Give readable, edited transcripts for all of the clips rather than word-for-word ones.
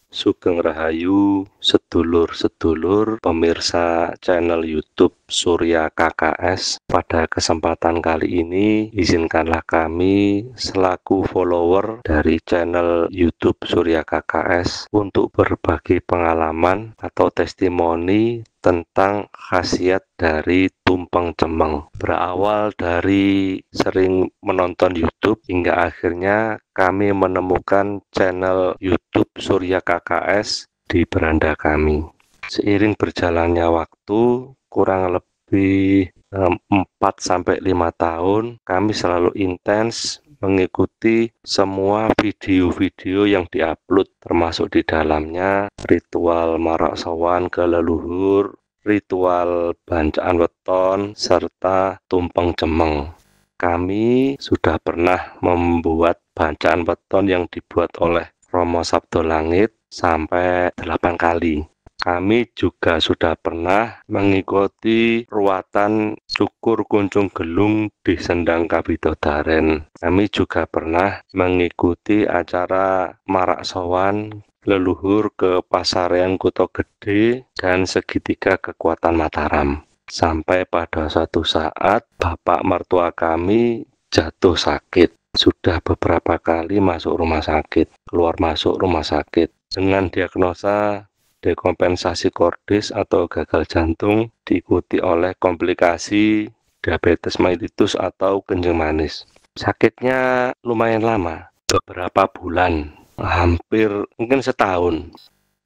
Sugeng Rahayu, sedulur-sedulur pemirsa channel YouTube Surya KKS. Pada kesempatan kali ini, izinkanlah kami selaku follower dari channel YouTube Surya KKS untuk berbagi pengalaman atau testimoni tentang khasiat dari tumpeng cemeng. Berawal dari sering menonton YouTube hingga akhirnya kami menemukan channel YouTube Surya KKS di beranda kami. Seiring berjalannya waktu, kurang lebih 4-5 tahun, kami selalu intens mengikuti semua video-video yang diupload, termasuk di dalamnya ritual marak sowan ke leluhur, ritual bancaan weton, serta tumpeng cemeng. Kami sudah pernah membuat bacaan weton yang dibuat oleh Romo Sabdo Langit sampai 8 kali. Kami juga sudah pernah mengikuti ruatan Cukur Kunjung Gelung di Sendang Kabidodaren. Kami juga pernah mengikuti acara Marak Sowan leluhur ke Pasarean Kuto Gede dan Segitiga Kekuatan Mataram. Sampai pada suatu saat bapak mertua kami jatuh sakit. Sudah beberapa kali masuk rumah sakit, keluar masuk rumah sakit dengan diagnosa dekompensasi kordis atau gagal jantung diikuti oleh komplikasi diabetes mellitus atau kencing manis. Sakitnya lumayan lama, beberapa bulan, hampir mungkin setahun.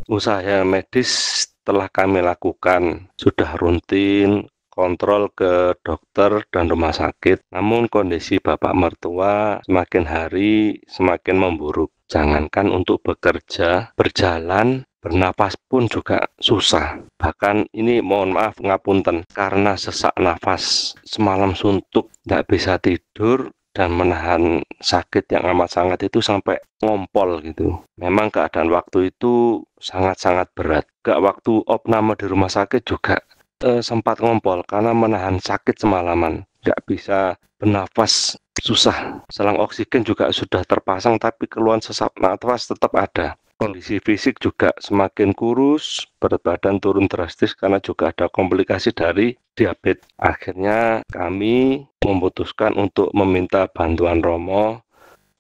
Usaha medis telah kami lakukan, sudah rutin kontrol ke dokter dan rumah sakit, namun kondisi bapak mertua semakin hari semakin memburuk. Jangankan untuk bekerja, berjalan, bernapas pun juga susah. Bahkan ini mohon maaf ngapunten, karena sesak nafas, semalam suntuk, tidak bisa tidur, dan menahan sakit yang amat sangat itu sampai ngompol gitu. Memang keadaan waktu itu sangat-sangat berat. Gak waktu opname di rumah sakit juga sempat ngompol karena menahan sakit semalaman. Gak bisa bernafas, susah. Selang oksigen juga sudah terpasang tapi keluhan sesak nafas tetap ada. Kondisi fisik juga semakin kurus, berat badan turun drastis karena juga ada komplikasi dari diabetes. Akhirnya kami memutuskan untuk meminta bantuan Romo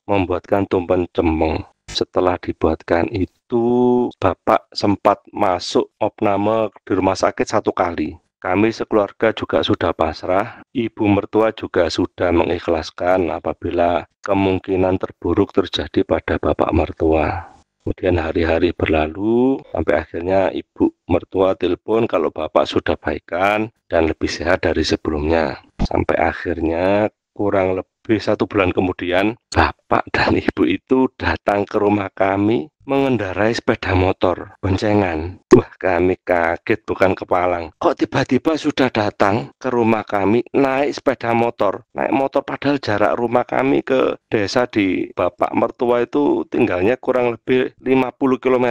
membuatkan tumpeng cemeng. Setelah dibuatkan itu, Bapak sempat masuk opname di rumah sakit 1 kali. Kami sekeluarga juga sudah pasrah, ibu mertua juga sudah mengikhlaskan apabila kemungkinan terburuk terjadi pada bapak mertua. Kemudian hari-hari berlalu, sampai akhirnya ibu mertua telepon kalau bapak sudah baikan dan lebih sehat dari sebelumnya. Sampai akhirnya kurang lebih 1 bulan kemudian, bapak dan ibu itu datang ke rumah kami mengendarai sepeda motor boncengan. Wah, kami kaget bukan kepalang. Kok tiba-tiba sudah datang ke rumah kami naik sepeda motor? Naik motor padahal jarak rumah kami ke desa di bapak mertua itu tinggalnya kurang lebih 50 km.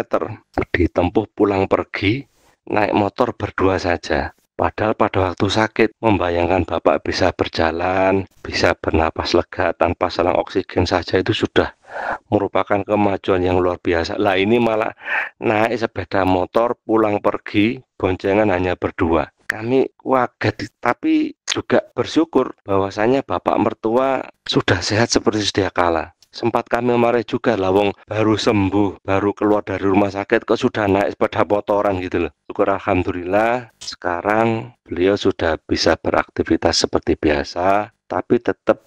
Ditempuh pulang pergi, naik motor berdua saja. Padahal pada waktu sakit, membayangkan bapak bisa berjalan, bisa bernapas lega tanpa selang oksigen saja itu sudah merupakan kemajuan yang luar biasa. Lah ini malah naik sepeda motor pulang pergi, boncengan hanya berdua. Kami kaget, tapi juga bersyukur bahwasanya bapak mertua sudah sehat seperti sedia kala. Sempat kami marah juga, lawong baru sembuh, baru keluar dari rumah sakit kok sudah naik sepeda motoran gitu loh. Syukur alhamdulillah sekarang beliau sudah bisa beraktivitas seperti biasa, tapi tetap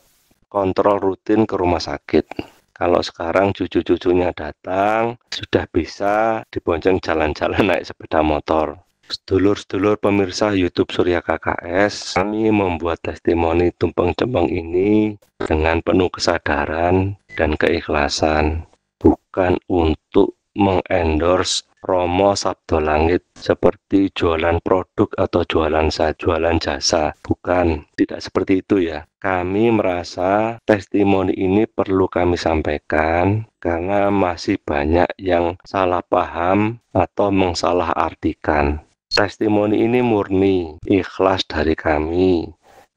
kontrol rutin ke rumah sakit. Kalau sekarang cucu-cucunya datang, sudah bisa dibonceng jalan-jalan naik sepeda motor. Sedulur-sedulur pemirsa YouTube Surya KKS, kami membuat testimoni tumpeng cemeng ini dengan penuh kesadaran dan keikhlasan, bukan untuk mengendorse Romo Sabdo Langit seperti jualan produk atau jualan jasa. Bukan, tidak seperti itu ya. Kami merasa testimoni ini perlu kami sampaikan karena masih banyak yang salah paham atau mensalahartikan. Testimoni ini murni, ikhlas dari kami.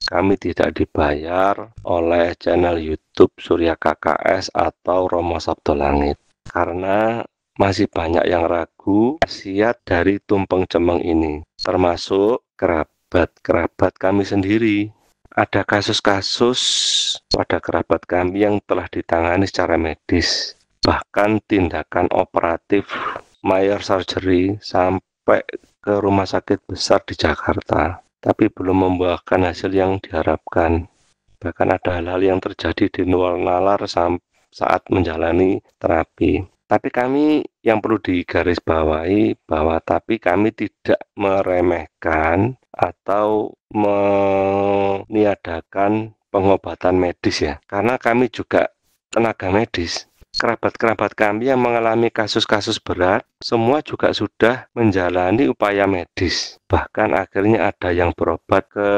Kami tidak dibayar oleh channel YouTube Surya KKS atau Romo Sabdo Langit. Karena masih banyak yang ragu khasiat dari tumpeng cemeng ini, termasuk kerabat kami sendiri. Ada kasus-kasus pada kerabat kami yang telah ditangani secara medis, bahkan tindakan operatif major surgery sampai ke rumah sakit besar di Jakarta, tapi belum membuahkan hasil yang diharapkan. Bahkan ada hal-hal yang terjadi di luar nalar saat menjalani terapi. Tapi kami yang perlu digarisbawahi bahwa kami tidak meremehkan atau meniadakan pengobatan medis ya. Karena kami juga tenaga medis. Kerabat-kerabat kami yang mengalami kasus-kasus berat, semua juga sudah menjalani upaya medis. Bahkan akhirnya ada yang berobat ke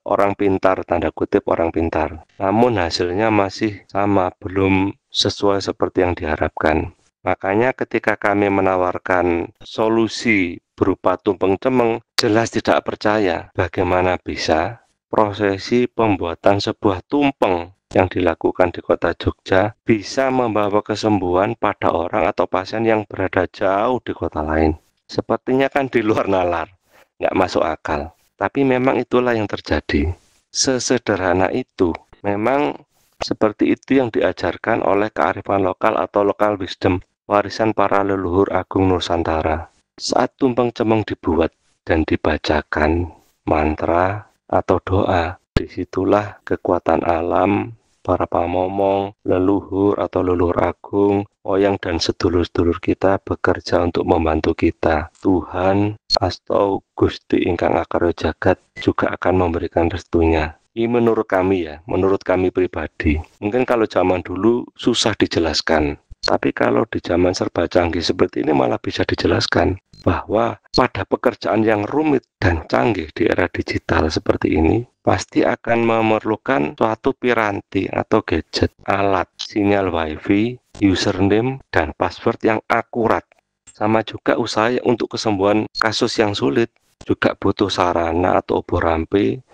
orang pintar, tanda kutip orang pintar. Namun hasilnya masih sama, belum sesuai seperti yang diharapkan. Makanya ketika kami menawarkan solusi berupa tumpeng cemeng, jelas tidak percaya bagaimana bisa prosesi pembuatan sebuah tumpeng yang dilakukan di kota Jogja bisa membawa kesembuhan pada orang atau pasien yang berada jauh di kota lain. Sepertinya kan di luar nalar, nggak masuk akal. Tapi memang itulah yang terjadi. Sesederhana itu, memang seperti itu yang diajarkan oleh kearifan lokal atau local wisdom, warisan para leluhur agung Nusantara. Saat tumpeng cemeng dibuat dan dibacakan mantra atau doa, disitulah kekuatan alam, para pamomong, leluhur atau leluhur agung, oyang dan sedulur-sedulur kita bekerja untuk membantu kita. Tuhan atau Gusti ingkang akarya jagat juga akan memberikan restunya. Ini menurut kami ya, menurut kami pribadi. Mungkin kalau zaman dulu susah dijelaskan. Tapi kalau di zaman serba canggih seperti ini malah bisa dijelaskan bahwa pada pekerjaan yang rumit dan canggih di era digital seperti ini pasti akan memerlukan suatu piranti atau gadget, alat, sinyal wifi, username, dan password yang akurat. Sama juga usaha untuk kesembuhan kasus yang sulit juga butuh sarana atau oborampe,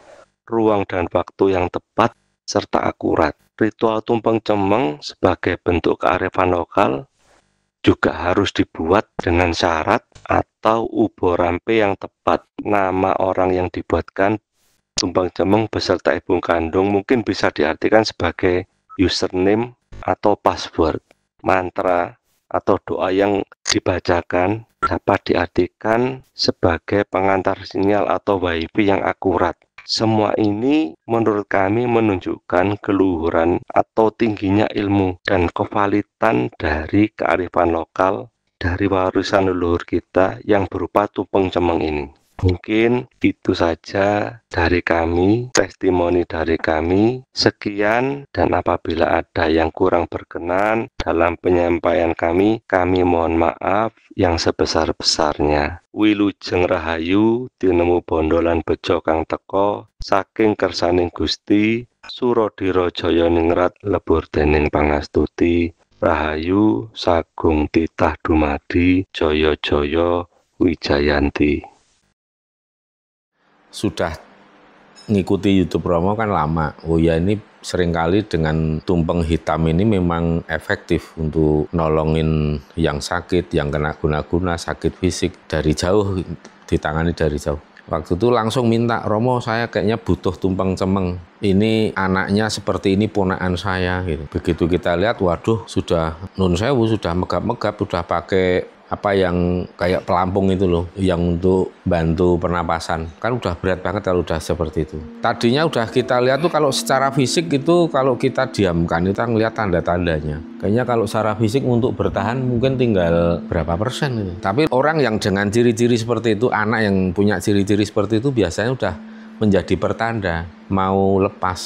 ruang dan waktu yang tepat, serta akurat. Ritual tumpeng cemeng sebagai bentuk kearifan lokal juga harus dibuat dengan syarat atau uborampe yang tepat. Nama orang yang dibuatkan tumpeng cemeng beserta ibu kandung mungkin bisa diartikan sebagai username atau password. Mantra atau doa yang dibacakan dapat diartikan sebagai pengantar sinyal atau wifi yang akurat. Semua ini menurut kami menunjukkan keluhuran atau tingginya ilmu dan kevalitan dari kearifan lokal dari warisan leluhur kita yang berupa tumpeng cemeng ini. Mungkin itu saja dari kami, testimoni dari kami. Sekian, dan apabila ada yang kurang berkenan dalam penyampaian kami mohon maaf yang sebesar-besarnya. Wilujeng Rahayu, tinemu bondolan bejo kang teko, saking kersaning Gusti, Suradira Jaya ningrat lebur dening pangastuti. Rahayu sagung titah dumadi, jaya-jaya wijayanti. Sudah ngikuti YouTube Romo kan lama. Oh ya, ini seringkali dengan tumpeng hitam ini memang efektif untuk nolongin yang sakit, yang kena guna-guna, sakit fisik dari jauh, ditangani dari jauh. Waktu itu langsung minta, Romo saya kayaknya butuh tumpeng cemeng. Ini anaknya seperti ini, ponakan saya gitu. Begitu kita lihat, waduh sudah nun sewu, sudah megap-megap, sudah pakai apa yang kayak pelampung itu loh, yang untuk bantu pernapasan. Kan udah berat banget kalau udah seperti itu. Tadinya udah kita lihat tuh kalau secara fisik itu kalau kita diamkan kita ngelihat tanda-tandanya. Kayaknya kalau secara fisik untuk bertahan mungkin tinggal berapa persen itu. Tapi orang yang dengan ciri-ciri seperti itu, anak yang punya ciri-ciri seperti itu biasanya udah menjadi pertanda mau lepas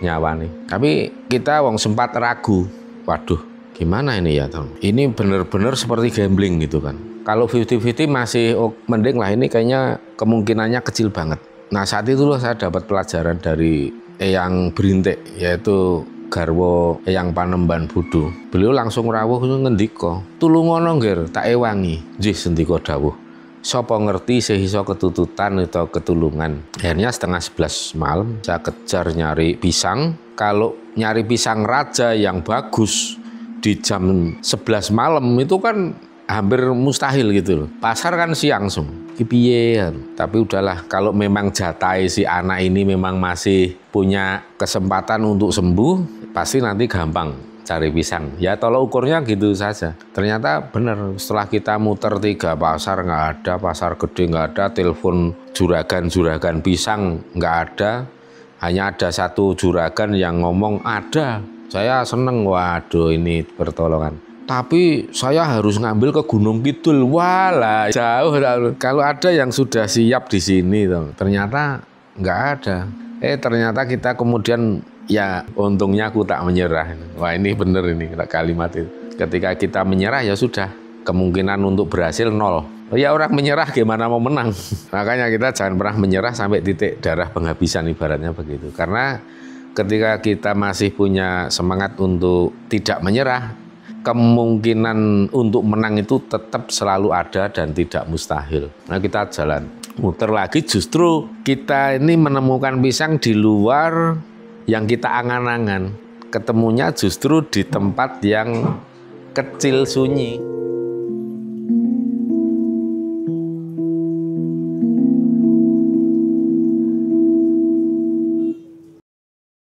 nyawa nih. Tapi kita wong sempat ragu, waduh gimana ini ya Tom? Ini benar-benar seperti gambling gitu kan. Kalau 50-50 masih mending lah, ini kayaknya kemungkinannya kecil banget. Nah saat itulah saya dapat pelajaran dari Eyang Brintik, yaitu garwa Eyang Panembahan Budu. Beliau langsung rawuh ngendika, tulungono ngger tak ewangi. Nggih sendika dawuh. Sapa ngerti sehisa ketututan atau ketulungan. Akhirnya 10:30 malam saya kejar nyari pisang. Kalau nyari pisang raja yang bagus di jam 11 malam itu kan hampir mustahil gitu loh. Pasar kan siang piye, tapi udahlah, kalau memang jatai si anak ini memang masih punya kesempatan untuk sembuh, pasti nanti gampang cari pisang. Ya tolak ukurnya gitu saja. Ternyata benar, setelah kita muter 3 pasar nggak ada, pasar gede nggak ada, telepon juragan pisang nggak ada, hanya ada 1 juragan yang ngomong ada. Saya seneng, waduh ini pertolongan. Tapi saya harus ngambil ke Gunung Kidul. Walah, jauh. Kalau ada yang sudah siap di sini, ternyata nggak ada. Ternyata kita kemudian, ya untungnya aku tak menyerah. Wah ini bener ini kalimat itu. Ketika kita menyerah ya sudah, kemungkinan untuk berhasil 0. Ya orang menyerah gimana mau menang. Makanya kita jangan pernah menyerah sampai titik darah penghabisan, ibaratnya begitu. Karena ketika kita masih punya semangat untuk tidak menyerah, kemungkinan untuk menang itu tetap selalu ada dan tidak mustahil. Nah kita jalan muter lagi, justru kita ini menemukan pisang di luar yang kita angan-angan. Ketemunya justru di tempat yang kecil sunyi.